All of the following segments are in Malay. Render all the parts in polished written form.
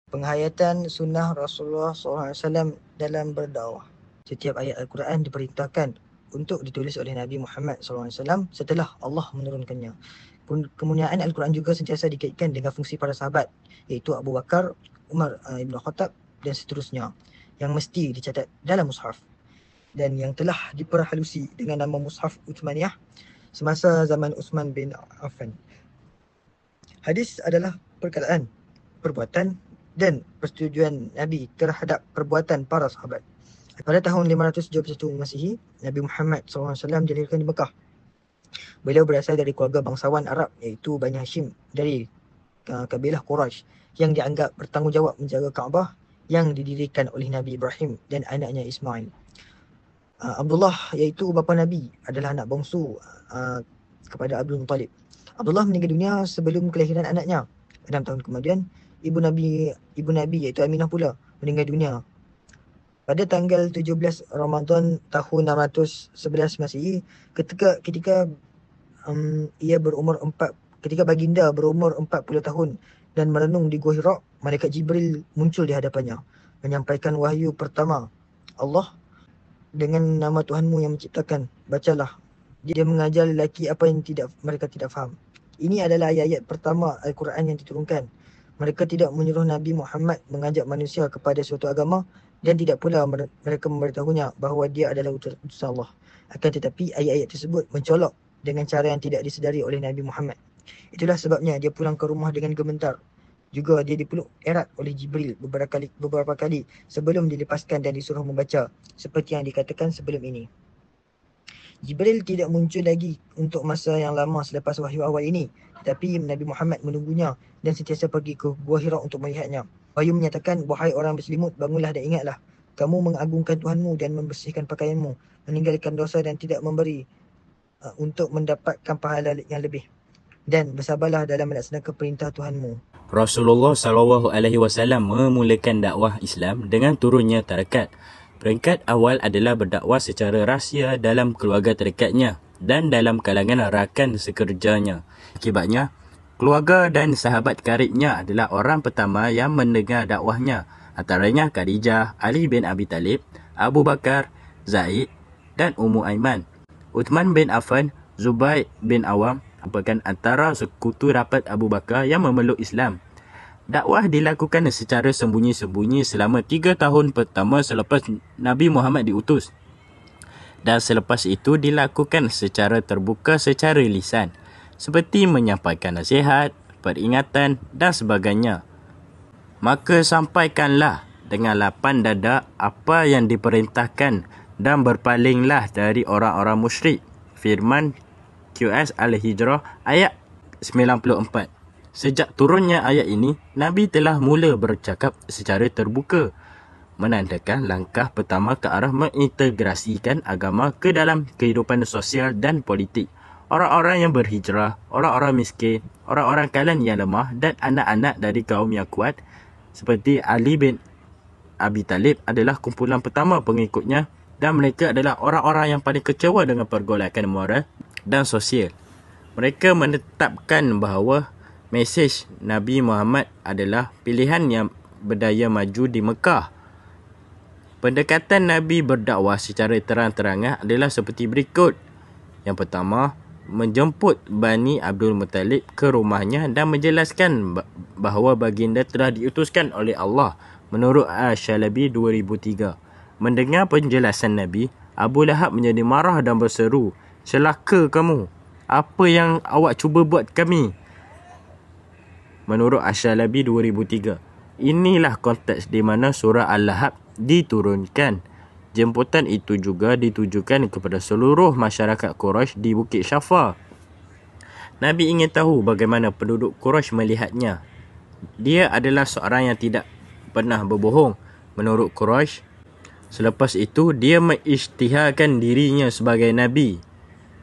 Penghayatan sunnah Rasulullah SAW dalam berdakwah. Setiap ayat Al-Quran diperintahkan untuk ditulis oleh Nabi Muhammad SAW setelah Allah menurunkannya. Kemuliaan Al-Quran juga sentiasa dikaitkan dengan fungsi para sahabat, iaitu Abu Bakar, Umar Ibn Khattab dan seterusnya, yang mesti dicatat dalam mushaf dan yang telah diperhalusi dengan nama Mushaf Uthmaniyah semasa zaman Uthman bin Affan. Hadis adalah perkataan, perbuatan dan persetujuan Nabi terhadap perbuatan para sahabat. Pada tahun 571 Masihi, Nabi Muhammad SAW dilahirkan di Mekah. Beliau berasal dari keluarga bangsawan Arab, iaitu Bani Hashim, dari kabilah Quraisy yang dianggap bertanggungjawab menjaga Kaabah yang didirikan oleh Nabi Ibrahim dan anaknya Ismail. Abdullah, iaitu bapa Nabi, adalah anak bongsu kepada Abdul Muttalib. Abdullah meninggal dunia sebelum kelahiran anaknya. 6 tahun kemudian, ibu Nabi iaitu Aminah pula meninggal dunia pada tanggal 17 Ramadan tahun 611 Masihi, ketika baginda berumur 40 tahun dan merenung di Gua Hira. Malaikat Jibril muncul di hadapannya menyampaikan wahyu pertama Allah, dengan nama Tuhanmu yang menciptakan, bacalah. Dia mengajar lelaki apa yang mereka tidak faham. Ini adalah ayat-ayat pertama Al-Quran yang diturunkan. Mereka tidak menyuruh Nabi Muhammad mengajak manusia kepada suatu agama, dan tidak pula mereka memberitahunya bahawa dia adalah utusan Allah. Akan tetapi ayat-ayat tersebut mencolok dengan cara yang tidak disedari oleh Nabi Muhammad. Itulah sebabnya dia pulang ke rumah dengan gemetar. Juga dia dipeluk erat oleh Jibril beberapa kali sebelum dilepaskan dan disuruh membaca, seperti yang dikatakan sebelum ini. Jibril tidak muncul lagi untuk masa yang lama selepas wahyu awal ini, tetapi Nabi Muhammad menunggunya dan sentiasa pergi ke Gua Hira untuk melihatnya. Wahyu menyatakan, wahai orang berselimut, bangunlah dan ingatlah, kamu mengagungkan Tuhanmu dan membersihkan pakaianmu, meninggalkan dosa dan tidak memberi untuk mendapatkan pahala yang lebih, dan bersabarlah dalam melaksanakan perintah Tuhanmu. Rasulullah SAW memulakan dakwah Islam dengan turunnya tarekat. Peringkat awal adalah berdakwah secara rahsia dalam keluarga terdekatnya dan dalam kalangan rakan sekerjanya. Akibatnya, keluarga dan sahabat karibnya adalah orang pertama yang mendengar dakwahnya. Antaranya Khadijah, Ali bin Abi Talib, Abu Bakar, Zaid dan Ummu Aiman. Uthman bin Affan, Zubair bin Awam merupakan antara sekutu rapat Abu Bakar yang memeluk Islam. Dakwah dilakukan secara sembunyi-sembunyi selama 3 tahun pertama selepas Nabi Muhammad diutus. Dan selepas itu dilakukan secara terbuka secara lisan, seperti menyampaikan nasihat, peringatan dan sebagainya. Maka sampaikanlah dengan lapang dada apa yang diperintahkan dan berpalinglah dari orang-orang musyrik. Firman QS Al-Hijrah ayat 94. Sejak turunnya ayat ini, Nabi telah mula bercakap secara terbuka, menandakan langkah pertama ke arah mengintegrasikan agama ke dalam kehidupan sosial dan politik. Orang-orang yang berhijrah, orang-orang miskin, orang-orang kalangan yang lemah dan anak-anak dari kaum yang kuat seperti Ali bin Abi Talib adalah kumpulan pertama pengikutnya, dan mereka adalah orang-orang yang paling kecewa dengan pergolakan moral dan sosial. Mereka menetapkan bahawa mesej Nabi Muhammad adalah pilihan yang berdaya maju di Mekah. Pendekatan Nabi berdakwah secara terang-terangan adalah seperti berikut. Yang pertama, menjemput Bani Abdul Muttalib ke rumahnya dan menjelaskan bahawa baginda telah diutuskan oleh Allah menurut Asy-Syalabi 2003. Mendengar penjelasan Nabi, Abu Lahab menjadi marah dan berseru, "Celaka kamu! Apa yang awak cuba buat kami?" Menurut Asy-Syalabi 2003. Inilah konteks di mana surah Al-Lahab diturunkan. Jemputan itu juga ditujukan kepada seluruh masyarakat Quraisy di Bukit Syafa. Nabi ingin tahu bagaimana penduduk Quraisy melihatnya. Dia adalah seorang yang tidak pernah berbohong menurut Quraisy. Selepas itu, dia mengisytiharkan dirinya sebagai Nabi.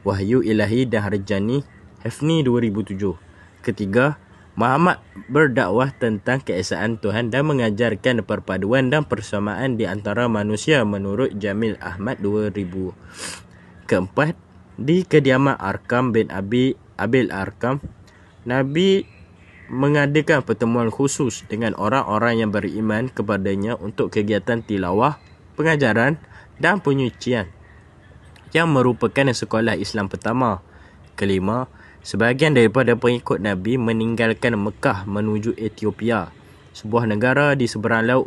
Wahyu Ilahi dan Harjani, Hafni 2007. Ketiga, Muhammad berdakwah tentang keesaan Tuhan dan mengajarkan perpaduan dan persamaan di antara manusia menurut Jamil Ahmad 2000. Keempat, di kediaman Arkam bin Abil Arkam, Nabi mengadakan pertemuan khusus dengan orang-orang yang beriman kepadanya untuk kegiatan tilawah, pengajaran dan penyucian yang merupakan sekolah Islam pertama. Kelima, sebahagian daripada pengikut Nabi meninggalkan Mekah menuju Ethiopia, sebuah negara di seberang Laut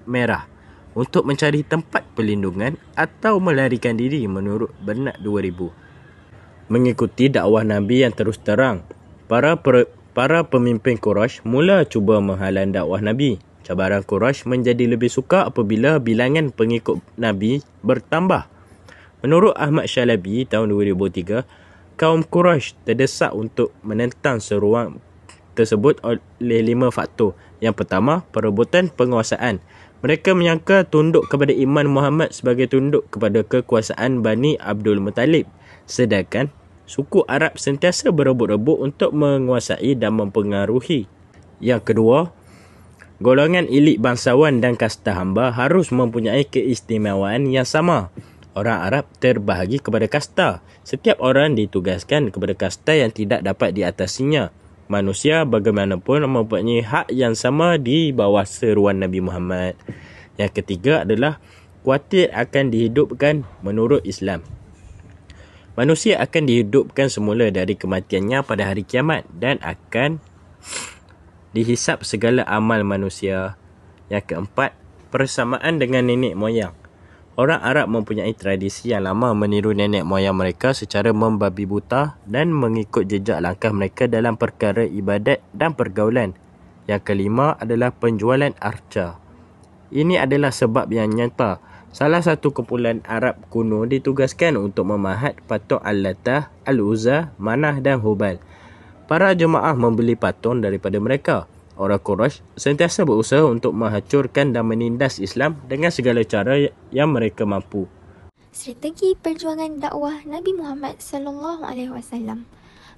Merah, untuk mencari tempat perlindungan atau melarikan diri menurut Bernard 2000. Mengikuti dakwah Nabi yang terus terang, para pemimpin Quraisy mula cuba menghalang dakwah Nabi. Cabaran Quraisy menjadi lebih sukar apabila bilangan pengikut Nabi bertambah. Menurut Ahmad Shalabi tahun 2003, kaum Quraisy terdesak untuk menentang seruan tersebut oleh 5 faktor. Yang pertama, perebutan penguasaan. Mereka menyangka tunduk kepada iman Muhammad sebagai tunduk kepada kekuasaan Bani Abdul Muttalib. Sedangkan suku Arab sentiasa berebut-rebut untuk menguasai dan mempengaruhi. Yang kedua, golongan elit bangsawan dan kasta hamba harus mempunyai keistimewaan yang sama. Orang Arab terbahagi kepada kasta. Setiap orang ditugaskan kepada kasta yang tidak dapat diatasinya. Manusia bagaimanapun mempunyai hak yang sama di bawah seruan Nabi Muhammad. Yang ketiga adalah khawatir akan dihidupkan menurut Islam. Manusia akan dihidupkan semula dari kematiannya pada hari kiamat dan akan dihisap segala amal manusia. Yang keempat, persamaan dengan nenek moyang. Orang Arab mempunyai tradisi yang lama meniru nenek moyang mereka secara membabi buta dan mengikut jejak langkah mereka dalam perkara ibadat dan pergaulan. Yang kelima adalah penjualan arca. Ini adalah sebab yang nyata. Salah satu kumpulan Arab kuno ditugaskan untuk memahat patung Al-Latah, Al-Uzza, Manah dan Hubal. Para jemaah membeli patung daripada mereka. Orang Quraisy sentiasa berusaha untuk menghancurkan dan menindas Islam dengan segala cara yang mereka mampu. Strategi perjuangan dakwah Nabi Muhammad sallallahu alaihi wasallam.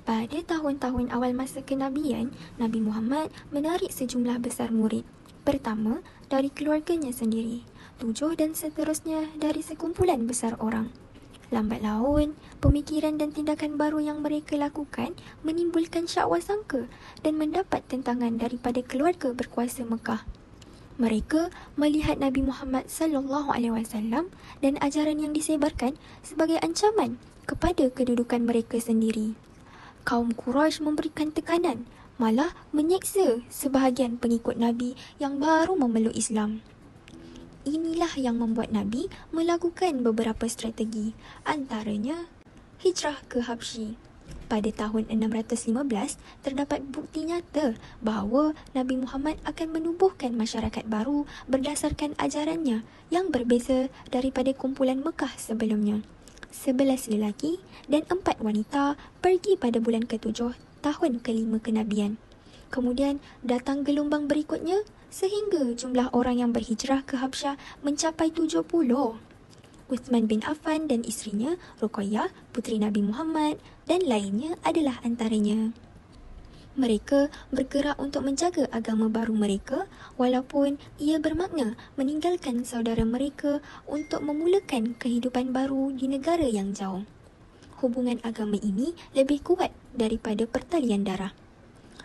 Pada tahun-tahun awal masa kenabian, Nabi Muhammad menarik sejumlah besar murid. Pertama, dari keluarganya sendiri. 7 dan seterusnya dari sekumpulan besar orang. Lambat laun, pemikiran dan tindakan baru yang mereka lakukan menimbulkan syakwa sangka dan mendapat tentangan daripada keluarga berkuasa Mekah. Mereka melihat Nabi Muhammad sallallahu alaihi wasallam dan ajaran yang disebarkan sebagai ancaman kepada kedudukan mereka sendiri. Kaum Quraisy memberikan tekanan, malah menyeksa sebahagian pengikut Nabi yang baru memeluk Islam. Inilah yang membuat Nabi melakukan beberapa strategi, antaranya hijrah ke Habsyi. Pada tahun 615, terdapat bukti nyata bahawa Nabi Muhammad akan menubuhkan masyarakat baru berdasarkan ajarannya yang berbeza daripada kumpulan Mekah sebelumnya. 11 lelaki dan 4 wanita pergi pada bulan ke-7 tahun ke-5 kenabian. Kemudian datang gelombang berikutnya sehingga jumlah orang yang berhijrah ke Habsyah mencapai 70. Uthman bin Affan dan isterinya, Ruqayyah, puteri Nabi Muhammad dan lainnya adalah antaranya. Mereka bergerak untuk menjaga agama baru mereka walaupun ia bermakna meninggalkan saudara mereka untuk memulakan kehidupan baru di negara yang jauh. Hubungan agama ini lebih kuat daripada pertalian darah.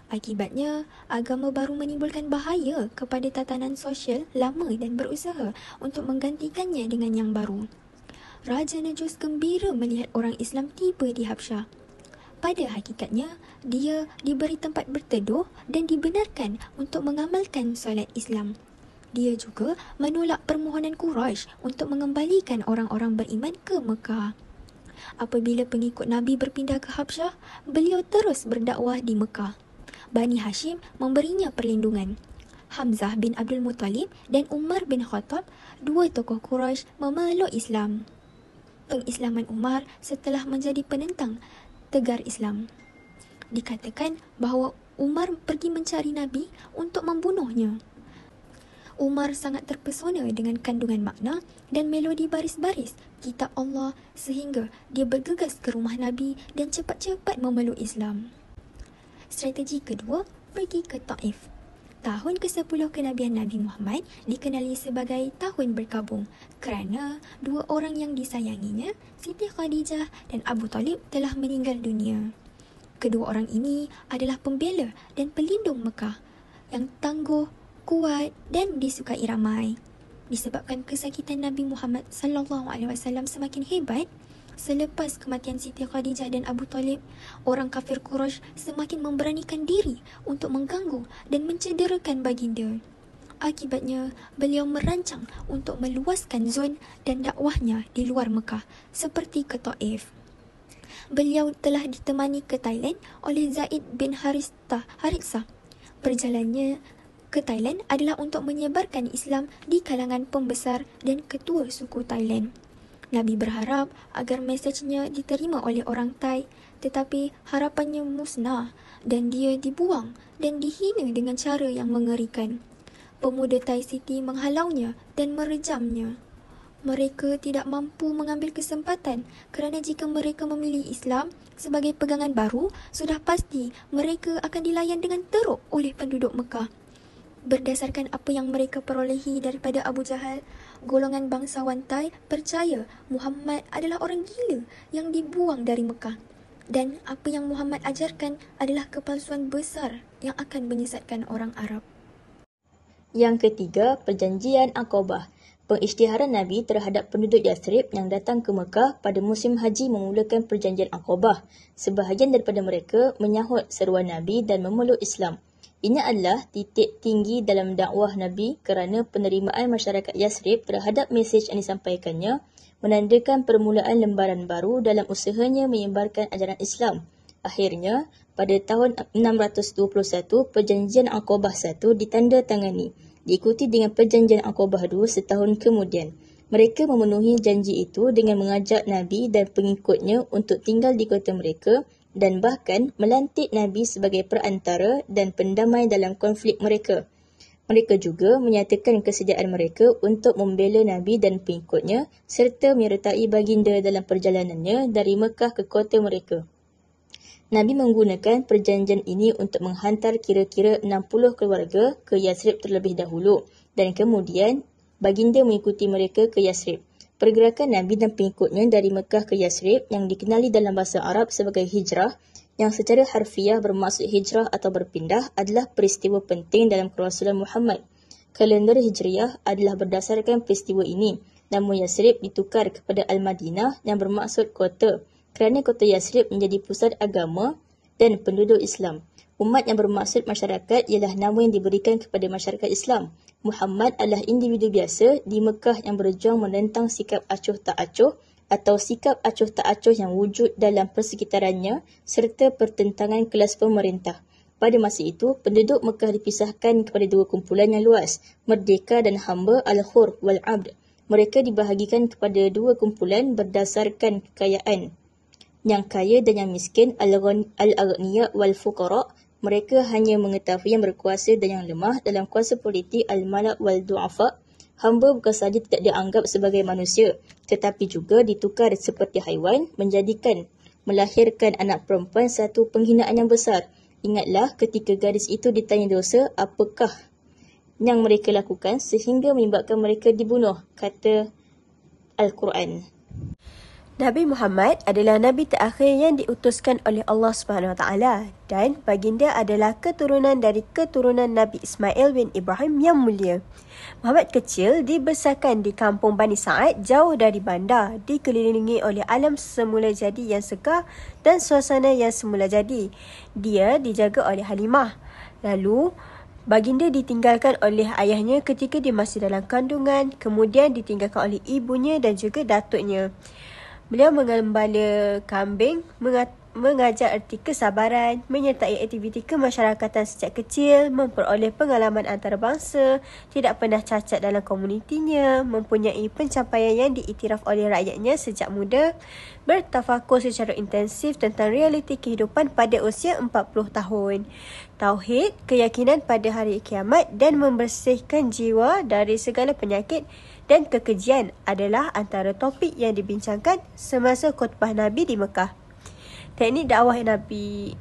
Akibatnya, agama baru menimbulkan bahaya kepada tatanan sosial lama dan berusaha untuk menggantikannya dengan yang baru. Raja Najus gembira melihat orang Islam tiba di Habsyah. Pada hakikatnya, dia diberi tempat berteduh dan dibenarkan untuk mengamalkan solat Islam. Dia juga menolak permohonan Quraisy untuk mengembalikan orang-orang beriman ke Mekah. Apabila pengikut Nabi berpindah ke Habsyah, beliau terus berdakwah di Mekah. Bani Hashim memberinya perlindungan. Hamzah bin Abdul Muttalib dan Umar bin Khattab, 2 tokoh Quraisy, memeluk Islam. Pengislaman Umar setelah menjadi penentang tegar Islam. Dikatakan bahawa Umar pergi mencari Nabi untuk membunuhnya. Umar sangat terpesona dengan kandungan makna dan melodi baris-baris kitab Allah sehingga dia bergegas ke rumah Nabi dan cepat-cepat memeluk Islam. Strategi kedua, pergi ke Taif. Tahun ke-10 kenabian Nabi Muhammad dikenali sebagai tahun berkabung kerana 2 orang yang disayanginya, Siti Khadijah dan Abu Talib, telah meninggal dunia. Kedua orang ini adalah pembela dan pelindung Mekah yang tangguh, kuat dan disukai ramai. Disebabkan kesakitan Nabi Muhammad SAW semakin hebat, selepas kematian Siti Khadijah dan Abu Talib, orang kafir Quraisy semakin memberanikan diri untuk mengganggu dan mencederakan baginda. Akibatnya, beliau merancang untuk meluaskan zon dan dakwahnya di luar Mekah, seperti ke Taif. Beliau telah ditemani ke Thailand oleh Zaid bin Harithah. Perjalanannya ke Thailand adalah untuk menyebarkan Islam di kalangan pembesar dan ketua suku Thailand. Nabi berharap agar mesejnya diterima oleh orang Thai, tetapi harapannya musnah dan dia dibuang dan dihina dengan cara yang mengerikan. Pemuda Thai Siti menghalaunya dan merejamnya. Mereka tidak mampu mengambil kesempatan kerana jika mereka memilih Islam sebagai pegangan baru, sudah pasti mereka akan dilayan dengan teruk oleh penduduk Mekah. Berdasarkan apa yang mereka perolehi daripada Abu Jahal, golongan bangsawan Thai percaya Muhammad adalah orang gila yang dibuang dari Mekah. Dan apa yang Muhammad ajarkan adalah kepalsuan besar yang akan menyesatkan orang Arab. Yang ketiga, Perjanjian Aqabah. Pengisytiharan Nabi terhadap penduduk Yathrib yang datang ke Mekah pada musim haji memulakan Perjanjian Aqabah. Sebahagian daripada mereka menyahut seruan Nabi dan memeluk Islam. Ini adalah titik tinggi dalam dakwah Nabi kerana penerimaan masyarakat Yathrib terhadap mesej yang disampaikannya menandakan permulaan lembaran baru dalam usahanya menyebarkan ajaran Islam. Akhirnya, pada tahun 621, Perjanjian Aqabah I ditandatangani, diikuti dengan Perjanjian Aqabah II setahun kemudian. Mereka memenuhi janji itu dengan mengajak Nabi dan pengikutnya untuk tinggal di kota mereka dan bahkan melantik Nabi sebagai perantara dan pendamai dalam konflik mereka. Mereka juga menyatakan kesediaan mereka untuk membela Nabi dan pengikutnya serta menyertai baginda dalam perjalanannya dari Mekah ke kota mereka. Nabi menggunakan perjanjian ini untuk menghantar kira-kira 60 keluarga ke Yathrib terlebih dahulu dan kemudian baginda mengikuti mereka ke Yathrib. Pergerakan Nabi dan pengikutnya dari Mekah ke Yathrib yang dikenali dalam bahasa Arab sebagai hijrah, yang secara harfiah bermaksud hijrah atau berpindah, adalah peristiwa penting dalam kerasulan Muhammad. Kalender Hijriah adalah berdasarkan peristiwa ini. Nama Yathrib ditukar kepada Al-Madinah yang bermaksud kota, kerana kota Yathrib menjadi pusat agama dan penduduk Islam. Umat yang bermaksud masyarakat ialah nama yang diberikan kepada masyarakat Islam. Muhammad adalah individu biasa di Mekah yang berjuang menentang sikap acuh tak acuh atau sikap acuh tak acuh yang wujud dalam persekitarannya serta pertentangan kelas pemerintah. Pada masa itu, penduduk Mekah dipisahkan kepada dua kumpulan yang luas, merdeka dan hamba al-Khur wal-Abd. Mereka dibahagikan kepada dua kumpulan berdasarkan kekayaan. Yang kaya dan yang miskin, al-aghniya wal-fuqara. Mereka hanya mengetahui yang berkuasa dan yang lemah dalam kuasa politik al-malak wal-du'afa. Hamba bukan sahaja tidak dianggap sebagai manusia, tetapi juga ditukar seperti haiwan, melahirkan anak perempuan satu penghinaan yang besar. Ingatlah ketika gadis itu ditanya dosa, apakah yang mereka lakukan sehingga menyebabkan mereka dibunuh, kata Al-Quran. Nabi Muhammad adalah Nabi terakhir yang diutuskan oleh Allah SWT dan baginda adalah keturunan dari keturunan Nabi Ismail bin Ibrahim yang mulia. Muhammad kecil dibesarkan di kampung Bani Sa'ad jauh dari bandar, dikelilingi oleh alam semula jadi yang segar dan suasana yang semula jadi. Dia dijaga oleh Halimah. Lalu, baginda ditinggalkan oleh ayahnya ketika dia masih dalam kandungan, kemudian ditinggalkan oleh ibunya dan juga datuknya. Beliau mengembala kambing, mengajar erti kesabaran, menyertai aktiviti kemasyarakatan sejak kecil, memperoleh pengalaman antarabangsa, tidak pernah cacat dalam komunitinya, mempunyai pencapaian yang diiktiraf oleh rakyatnya sejak muda, bertafakur secara intensif tentang realiti kehidupan pada usia 40 tahun, tauhid, keyakinan pada hari kiamat dan membersihkan jiwa dari segala penyakit dan kekejian adalah antara topik yang dibincangkan semasa khutbah Nabi di Mekah. Teknik dakwah Nabi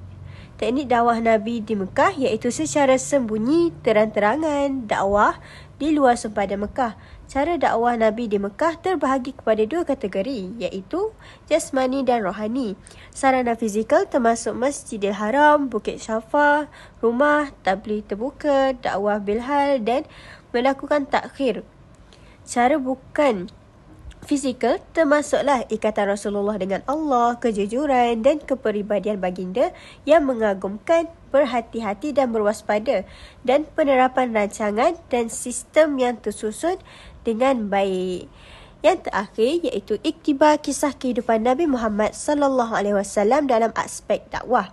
teknik dakwah Nabi di Mekah iaitu secara sembunyi, terang-terangan, dakwah di luar sempadan Mekah. Cara dakwah Nabi di Mekah terbahagi kepada dua kategori iaitu jasmani dan rohani. Sarana fizikal termasuk Masjidil Haram, Bukit Syafa, rumah, tabligh terbuka, dakwah bilhal dan melakukan takhir. Cara bukan fizikal termasuklah ikatan Rasulullah dengan Allah, kejujuran dan kepribadian baginda yang mengagumkan, berhati-hati dan berwaspada, dan penerapan rancangan dan sistem yang tersusun dengan baik. Yang terakhir iaitu iktibar kisah kehidupan Nabi Muhammad SAW dalam aspek dakwah.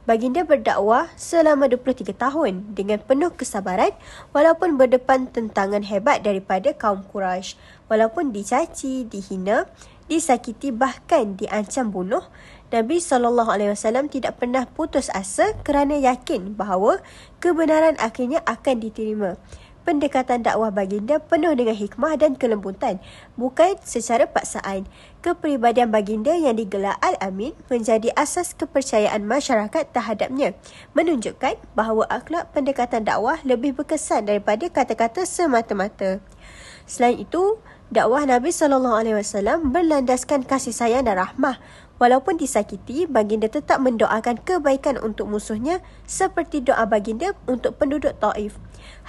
Baginda berdakwah selama 23 tahun dengan penuh kesabaran walaupun berdepan tentangan hebat daripada kaum Quraisy. Walaupun dicaci, dihina, disakiti bahkan diancam bunuh, Nabi SAW tidak pernah putus asa kerana yakin bahawa kebenaran akhirnya akan diterima. Pendekatan dakwah baginda penuh dengan hikmah dan kelembutan, bukan secara paksaan. Kepribadian baginda yang digelar Al-Amin menjadi asas kepercayaan masyarakat terhadapnya, menunjukkan bahawa akhlak pendekatan dakwah lebih berkesan daripada kata-kata semata-mata. Selain itu, dakwah Nabi SAW berlandaskan kasih sayang dan rahmah. Walaupun disakiti, baginda tetap mendoakan kebaikan untuk musuhnya seperti doa baginda untuk penduduk Taif.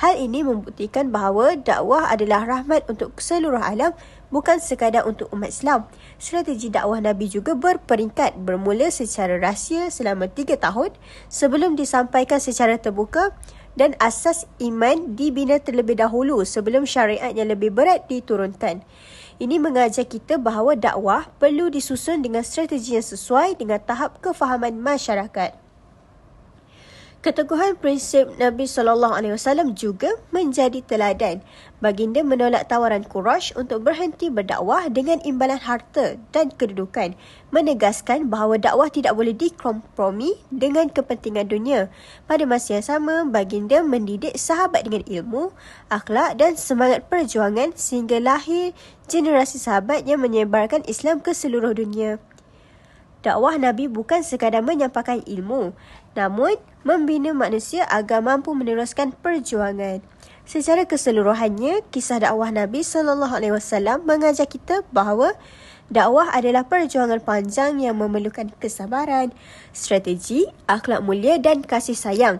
Hal ini membuktikan bahawa dakwah adalah rahmat untuk seluruh alam, bukan sekadar untuk umat Islam. Strategi dakwah Nabi juga berperingkat, bermula secara rahsia selama 3 tahun sebelum disampaikan secara terbuka, dan asas iman dibina terlebih dahulu sebelum syariat yang lebih berat diturunkan. Ini mengajar kita bahawa dakwah perlu disusun dengan strategi yang sesuai dengan tahap kefahaman masyarakat. Keteguhan prinsip Nabi SAW juga menjadi teladan. Baginda menolak tawaran Quraisy untuk berhenti berdakwah dengan imbalan harta dan kedudukan, menegaskan bahawa dakwah tidak boleh dikompromi dengan kepentingan dunia. Pada masa yang sama, baginda mendidik sahabat dengan ilmu, akhlak dan semangat perjuangan sehingga lahir generasi sahabat yang menyebarkan Islam ke seluruh dunia. Dakwah Nabi bukan sekadar menyampaikan ilmu, namun membina manusia agar mampu meneruskan perjuangan. Secara keseluruhannya, kisah dakwah Nabi SAW mengajar kita bahawa dakwah adalah perjuangan panjang yang memerlukan kesabaran, strategi, akhlak mulia dan kasih sayang.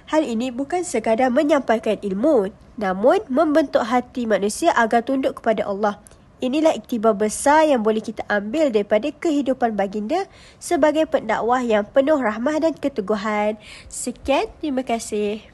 Hal ini bukan sekadar menyampaikan ilmu, namun membentuk hati manusia agar tunduk kepada Allah. Inilah iktibar besar yang boleh kita ambil daripada kehidupan baginda sebagai pendakwah yang penuh rahmah dan keteguhan. Sekian, terima kasih.